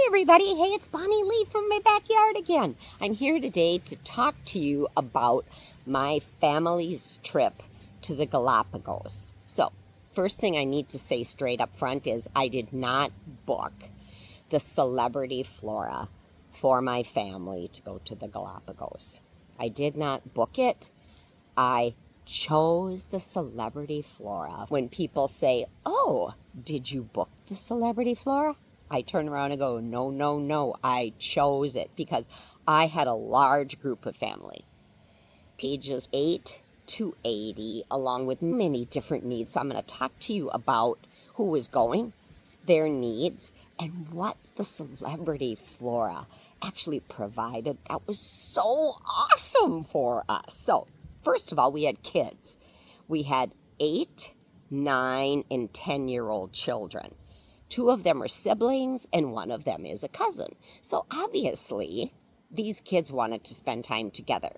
Hi everybody, hey, it's Bonnie Lee from my backyard again. I'm here today to talk to you about my family's trip to the Galapagos. So, first thing I need to say straight up front is I did not book the Celebrity Flora for my family to go to the Galapagos. I did not book it. I chose the Celebrity Flora. When people say, "Oh, did you book the Celebrity Flora?" I turn around and go, no, I chose it because I had a large group of family, ages 8 to 80, along with many different needs. So I'm going to talk to you about who was going, their needs, and what the Celebrity Flora actually provided that was so awesome for us. So, first of all, we had kids. We had 8, 9, and 10-year-old children. 2 of them are siblings, and 1 of them is a cousin. So obviously, these kids wanted to spend time together.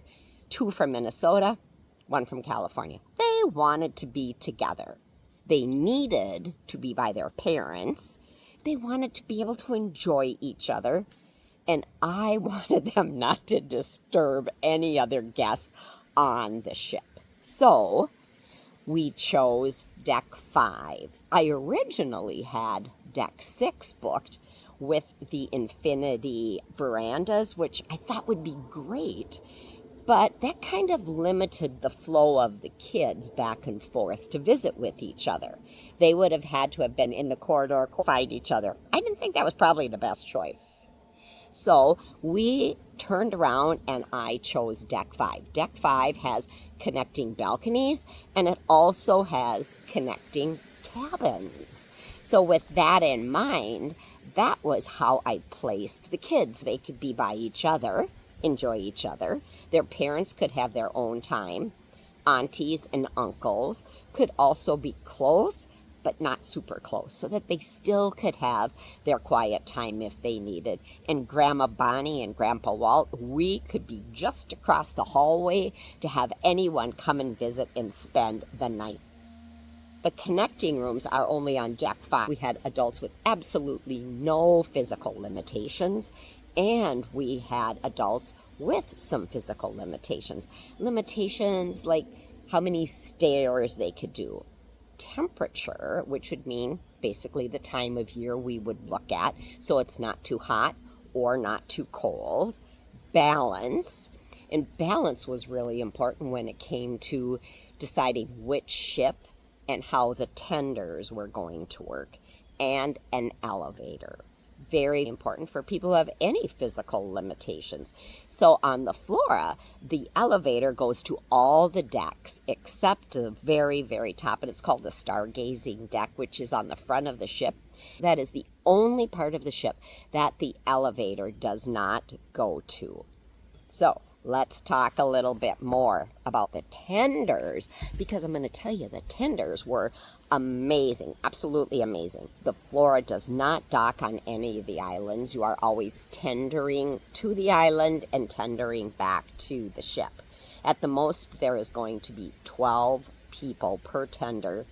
2 from Minnesota, 1 from California. They wanted to be together. They needed to be by their parents. They wanted to be able to enjoy each other. And I wanted them not to disturb any other guests on the ship. So we chose deck 5. I originally had deck 6 booked with the infinity verandas, which I thought would be great, but that kind of limited the flow of the kids back and forth to visit with each other. They would have had to have been in the corridor, find each other. I didn't think that was probably the best choice. So we turned around and I chose deck 5. Deck 5 has connecting balconies and it also has connecting cabins. So with that in mind, that was how I placed the kids. They could be by each other, enjoy each other. Their parents could have their own time. Aunties and uncles could also be close, but not super close, so that they still could have their quiet time if they needed. And Grandma Bonnie and Grandpa Walt, we could be just across the hallway to have anyone come and visit and spend the night. The connecting rooms are only on deck 5. We had adults with absolutely no physical limitations, and we had adults with some physical limitations. Limitations like how many stairs they could do, temperature, which would mean basically the time of year we would look at, so it's not too hot or not too cold, balance, and balance was really important when it came to deciding which ship and how the tenders were going to work, and an elevator. Very important for people who have any physical limitations. So on the Flora, the elevator goes to all the decks except the very, very top, and it's called the stargazing deck, which is on the front of the ship. That is the only part of the ship that the elevator does not go to. So let's talk a little bit more about the tenders, because I'm going to tell you the tenders were amazing, absolutely amazing. The Flora does not dock on any of the islands. You are always tendering to the island and tendering back to the ship. At the most, there is going to be 12 people per tender,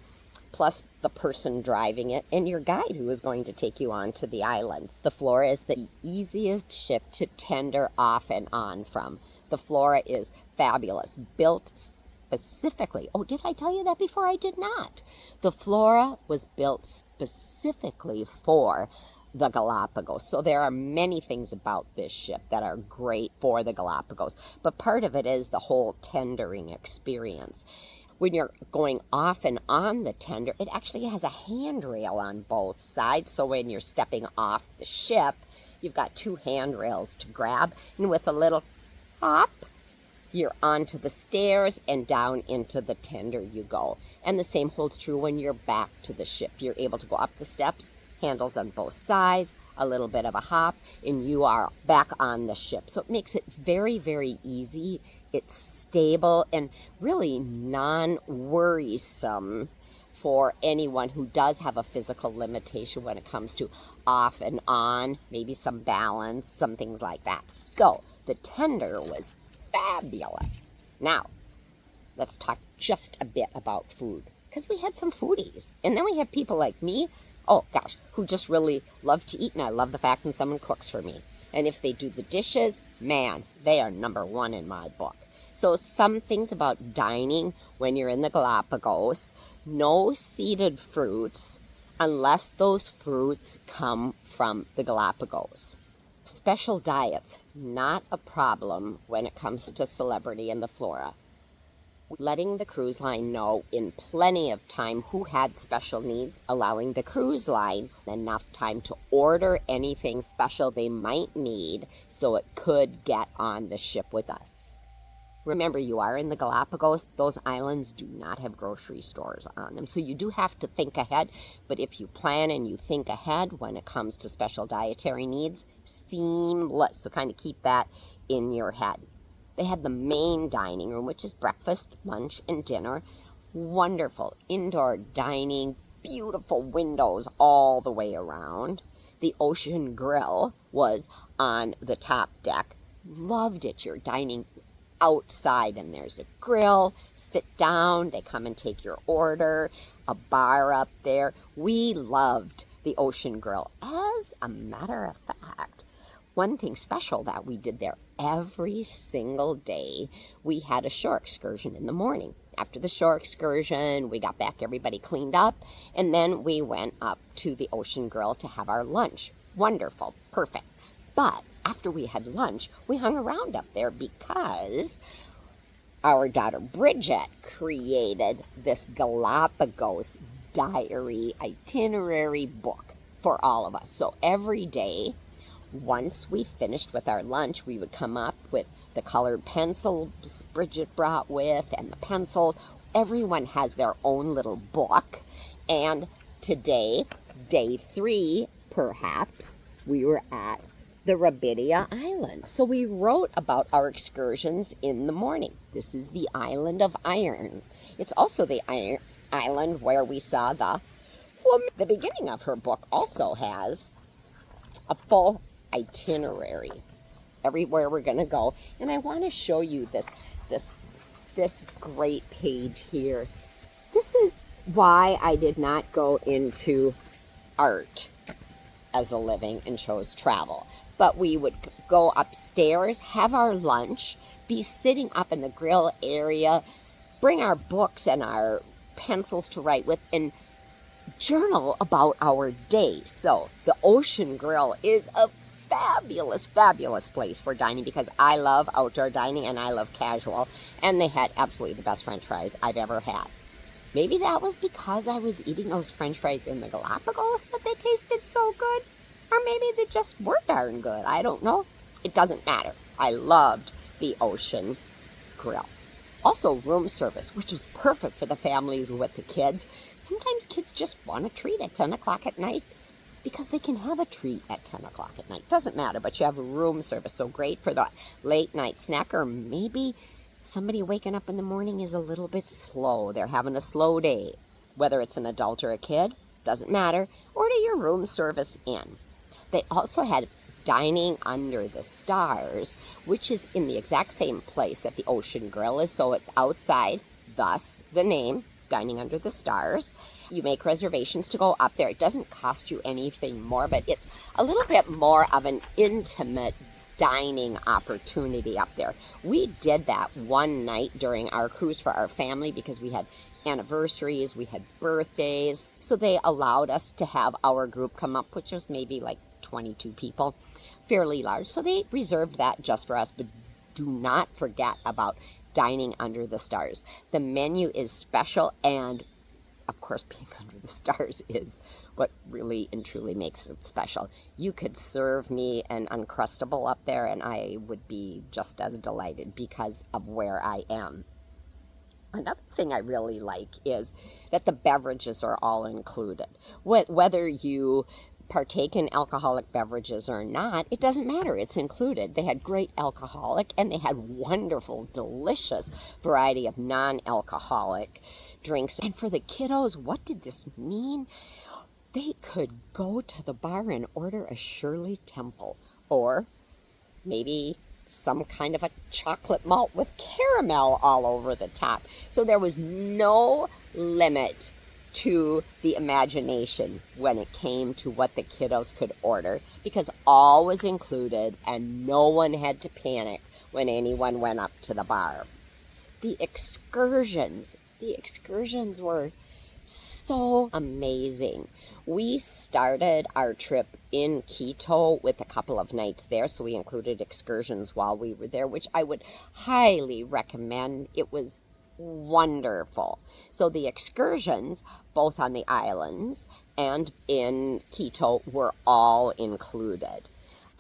plus the person driving it and your guide who is going to take you on to the island. The Flora is the easiest ship to tender off and on from. The Flora is fabulous, built specifically. Oh, did I tell you that before? I did not. The Flora was built specifically for the Galapagos. So there are many things about this ship that are great for the Galapagos. But part of it is the whole tendering experience. When you're going off and on the tender, it actually has a handrail on both sides. So when you're stepping off the ship, you've got 2 handrails to grab. And with a little hop, you're onto the stairs and down into the tender you go. And the same holds true when you're back to the ship. You're able to go up the steps, handles on both sides, a little bit of a hop, and you are back on the ship. So it makes it very, very easy. It's stable and really non-worrisome for anyone who does have a physical limitation when it comes to off and on, maybe some balance, some things like that. So the tender was fabulous. Now, let's talk just a bit about food, because we had some foodies. And then we have people like me oh gosh, who just really love to eat, and I love the fact when someone cooks for me. And if they do the dishes, man, they are number one in my book. So some things about dining when you're in the Galapagos: no seeded fruits unless those fruits come from the Galapagos. Special diets, not a problem when it comes to Celebrity and the Flora. Letting the cruise line know in plenty of time who had special needs, allowing the cruise line enough time to order anything special they might need so it could get on the ship with us. Remember, you are in the Galapagos. Those islands do not have grocery stores on them, so you do have to think ahead. But if you plan and you think ahead when it comes to special dietary needs, seamless. So kind of keep that in your head. They had the main dining room, which is breakfast, lunch, and dinner. Wonderful indoor dining, beautiful windows all the way around. The ocean grill was on the top deck. Loved it. You're dining outside and there's a grill. Sit down, they come and take your order. A bar up there. We loved the ocean grill. As a matter of fact, one thing special that we did there, every single day we had a shore excursion in the morning. After the shore excursion, we got back, everybody cleaned up, and then we went up to the ocean grill to have our lunch. Wonderful, perfect. But after we had lunch, we hung around up there because our daughter Bridget created this Galapagos diary itinerary book for all of us. So every day, once we finished with our lunch, we would come up with the colored pencils Bridget brought with and the pencils. Everyone has their own little book. And today, day 3, perhaps, we were at the Rabidia Island. So we wrote about our excursions in the morning. This is the island of iron. It's also the island where we saw the beginning of her book also has a full itinerary everywhere we're going to go. And I want to show you this great page here. This is why I did not go into art as a living and chose travel. But we would go upstairs, have our lunch, be sitting up in the grill area, bring our books and our pencils to write with, and journal about our day. So the Ocean Grill is a fabulous, fabulous place for dining because I love outdoor dining and I love casual. And they had absolutely the best French fries I've ever had. Maybe that was because I was eating those French fries in the Galapagos that they tasted so good. Or maybe they just were darn good. I don't know. It doesn't matter. I loved the Ocean Grill. Also room service, which was perfect for the families with the kids. Sometimes kids just want a treat at 10 o'clock at night because they can have a treat at 10 o'clock at night. Doesn't matter, but you have room service. So great for the late night snack, or maybe somebody waking up in the morning is a little bit slow. They're having a slow day. Whether it's an adult or a kid, doesn't matter. Order your room service in. They also had dining under the stars, which is in the exact same place that the Ocean Grill is. So it's outside, thus the name, Dining Under the Stars. You make reservations to go up there. It doesn't cost you anything more, but it's a little bit more of an intimate dining opportunity up there. We did that one night during our cruise for our family because we had anniversaries, we had birthdays. So they allowed us to have our group come up, which was maybe like 22 people, fairly large. So they reserved that just for us, but do not forget about Dining Under the Stars. The menu is special, and of course, being under the stars is what really and truly makes it special. You could serve me an Uncrustable up there, and I would be just as delighted because of where I am. Another thing I really like is that the beverages are all included. Whether you partake in alcoholic beverages or not, it doesn't matter. It's included. They had great alcoholic, and they had wonderful, delicious variety of non-alcoholic drinks. And for the kiddos, what did this mean? They could go to the bar and order a Shirley Temple, or maybe some kind of a chocolate malt with caramel all over the top. So there was no limit to the imagination when it came to what the kiddos could order, because all was included and no one had to panic when anyone went up to the bar. The excursions were so amazing. We started our trip in Quito with a couple of nights there, so we included excursions while we were there, which I would highly recommend. It was wonderful. So the excursions, both on the islands and in Quito, were all included.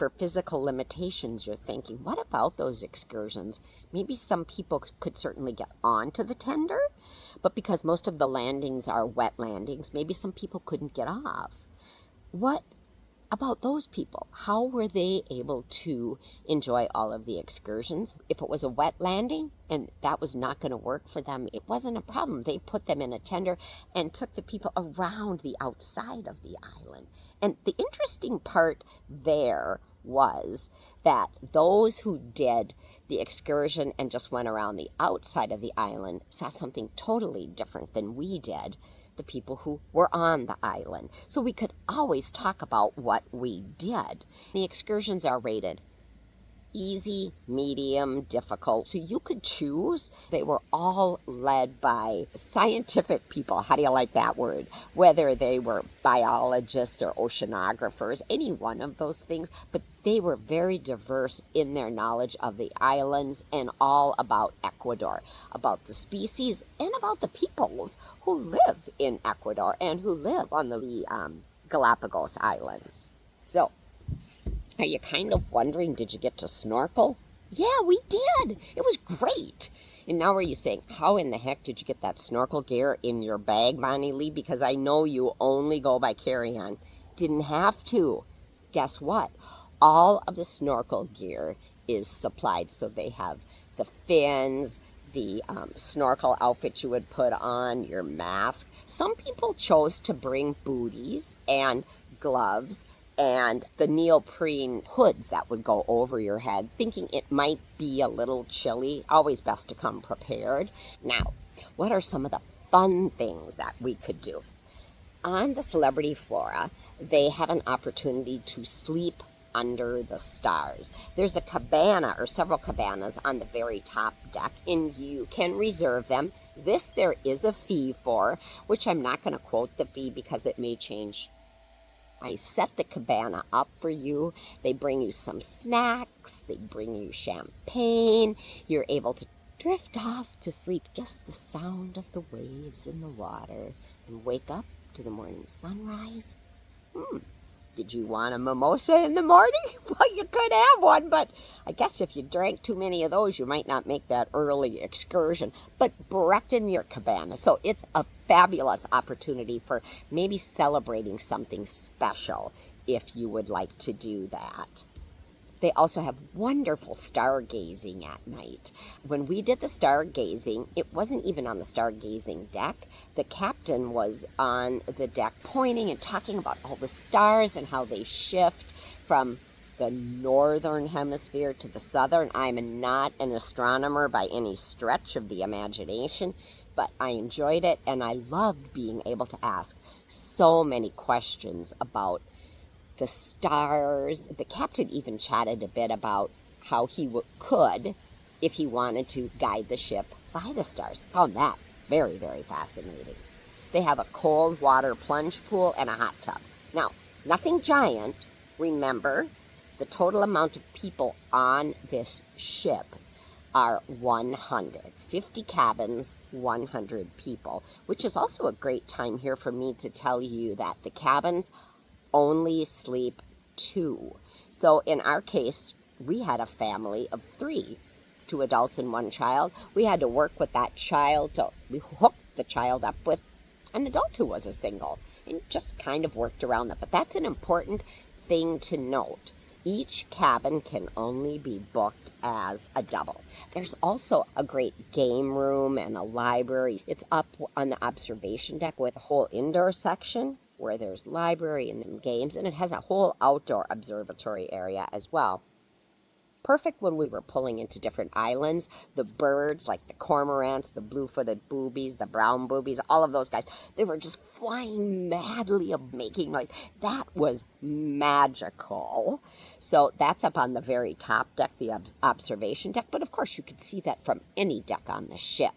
For physical limitations, you're thinking, what about those excursions? Maybe some people could certainly get onto the tender, but because most of the landings are wet landings, maybe some people couldn't get off. What about those people? How were they able to enjoy all of the excursions? If it was a wet landing and that was not going to work for them, it wasn't a problem. They put them in a tender and took the people around the outside of the island. And the interesting part there was that those who did the excursion and just went around the outside of the island saw something totally different than we did, the people who were on the island. So we could always talk about what we did. The excursions are rated easy, medium, difficult. So you could choose. They were all led by scientific people. How do you like that word? Whether they were biologists or oceanographers, any one of those things. But they were very diverse in their knowledge of the islands and all about Ecuador, about the species and about the peoples who live in Ecuador and who live on the Galapagos Islands. So, are you kind of wondering, did you get to snorkel? Yeah, we did. It was great. And now are you saying, how in the heck did you get that snorkel gear in your bag, Bonnie Lee? Because I know you only go by carry-on. Didn't have to. Guess what? All of the snorkel gear is supplied. So they have the fins, the snorkel outfit you would put on, your mask. Some people chose to bring booties and gloves and the neoprene hoods that would go over your head, thinking it might be a little chilly. Always best to come prepared. Now, what are some of the fun things that we could do? On the Celebrity Flora, they have an opportunity to sleep under the stars. There's a cabana or several cabanas on the very top deck, and you can reserve them. This there is a fee for, which I'm not going to quote the fee because it may change. I set the cabana up for you. They bring you some snacks. They bring you champagne. You're able to drift off to sleep, just the sound of the waves in the water, and wake up to the morning sunrise. Did you want a mimosa in the morning? Well, you could have one, but I guess if you drank too many of those, you might not make that early excursion. But brighten your cabana. So it's a fabulous opportunity for maybe celebrating something special if you would like to do that. They also have wonderful stargazing at night. When we did the stargazing, it wasn't even on the stargazing deck. The captain was on the deck pointing and talking about all the stars and how they shift from the northern hemisphere to the southern. I'm not an astronomer by any stretch of the imagination, but I enjoyed it and I loved being able to ask so many questions about the stars. The captain even chatted a bit about how he could, if he wanted to, guide the ship by the stars. Found that very, very fascinating. They have a cold water plunge pool and a hot tub. Now, nothing giant. Remember, the total amount of people on this ship are 100. 50 cabins, 100 people, which is also a great time here for me to tell you that the cabins only sleep 2. So in our case, we had a family of 3, 2 adults and 1 child. We had to work with that child we hooked the child up with an adult who was a single and just kind of worked around that. But that's an important thing to note. Each cabin can only be booked as a double. There's also a great game room and a library. It's up on the observation deck with a whole indoor section where there's library and some games, and it has a whole outdoor observatory area as well. perfect when we were pulling into different islands. The birds, like the cormorants, the blue-footed boobies, the brown boobies, all of those guys, they were just flying madly, making noise. That was magical. So that's up on the very top deck, the observation deck. But of course, you could see that from any deck on the ship.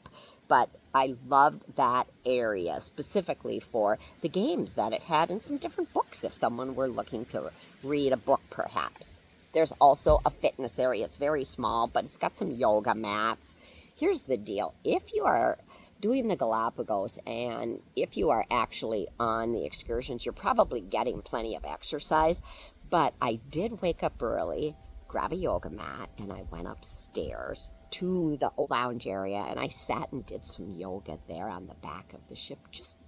But I loved that area specifically for the games that it had and some different books if someone were looking to read a book perhaps. There's also a fitness area. It's very small, but it's got some yoga mats. Here's the deal. If you are doing the Galapagos and if you are actually on the excursions, you're probably getting plenty of exercise. But I did wake up early, grab a yoga mat, and I went upstairs to the lounge area, and I sat and did some yoga there on the back of the ship, just,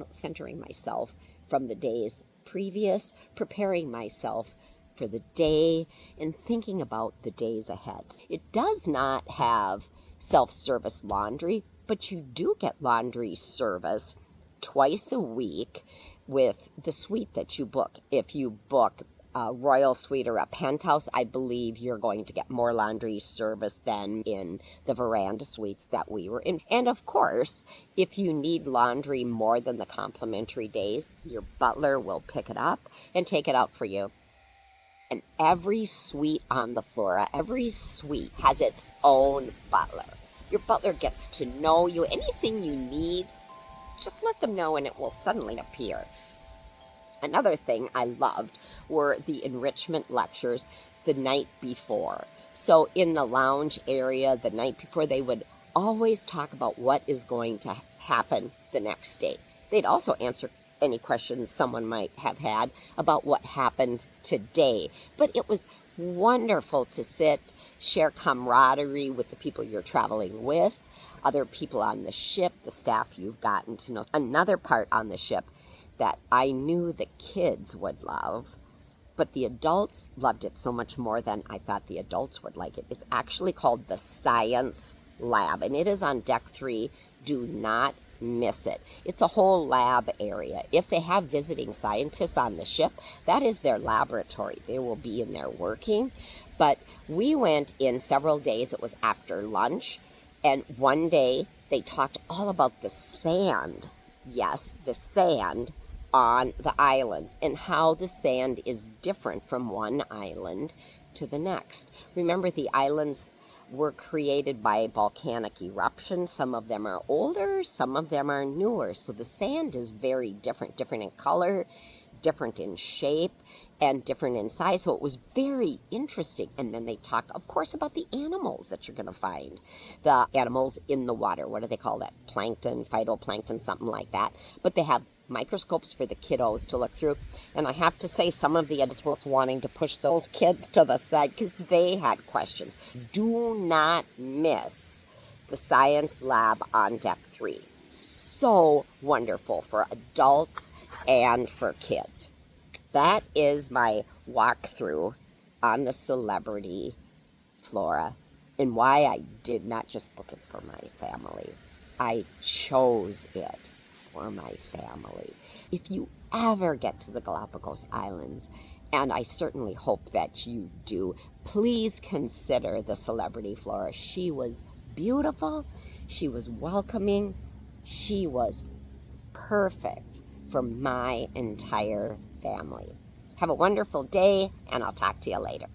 centering myself from the days previous, preparing myself for the day, and thinking about the days ahead. It does not have self-service laundry, but you do get laundry service twice a week with the suite that you book. If you book a royal suite or a penthouse, I believe you're going to get more laundry service than in the veranda suites that we were in. And of course, if you need laundry more than the complimentary days, your butler will pick it up and take it out for you. And every suite on the Flora, every suite has its own butler. Your butler gets to know you. Anything you need, just let them know and it will suddenly appear. Another thing I loved were the enrichment lectures the night before. So in the lounge area the night before, they would always talk about what is going to happen the next day. They'd also answer any questions someone might have had about what happened today. But it was wonderful to sit, share camaraderie with the people you're traveling with, other people on the ship, the staff you've gotten to know. Another part on the ship that I knew the kids would love, but the adults loved it so much more than I thought the adults would like it. It's actually called the Science Lab, and it is on Deck 3. Do not miss it. It's a whole lab area. If they have visiting scientists on the ship, that is their laboratory. They will be in there working. But we went in several days. It was after lunch, and one day they talked all about the sand. Yes, the sand on the islands and how the sand is different from one island to the next. Remember, the islands were created by volcanic eruption. Some of them are older, some of them are newer. So the sand is very different in color, different in shape, and different in size. So it was very interesting. And then they talked, of course, about the animals that you're going to find. The animals in the water. What do they call that? Plankton, phytoplankton, something like that. But they have microscopes for the kiddos to look through. And I have to say, some of the adults were wanting to push those kids to the side because they had questions. Do not miss the Science Lab on Deck 3. So wonderful for adults and for kids. That is my walkthrough on the Celebrity Flora and why I did not just book it for my family. I chose it for my family. If you ever get to the Galapagos Islands, and I certainly hope that you do, please consider the Celebrity Flora. She was beautiful, she was welcoming, she was perfect for my entire family. Have a wonderful day, and I'll talk to you later.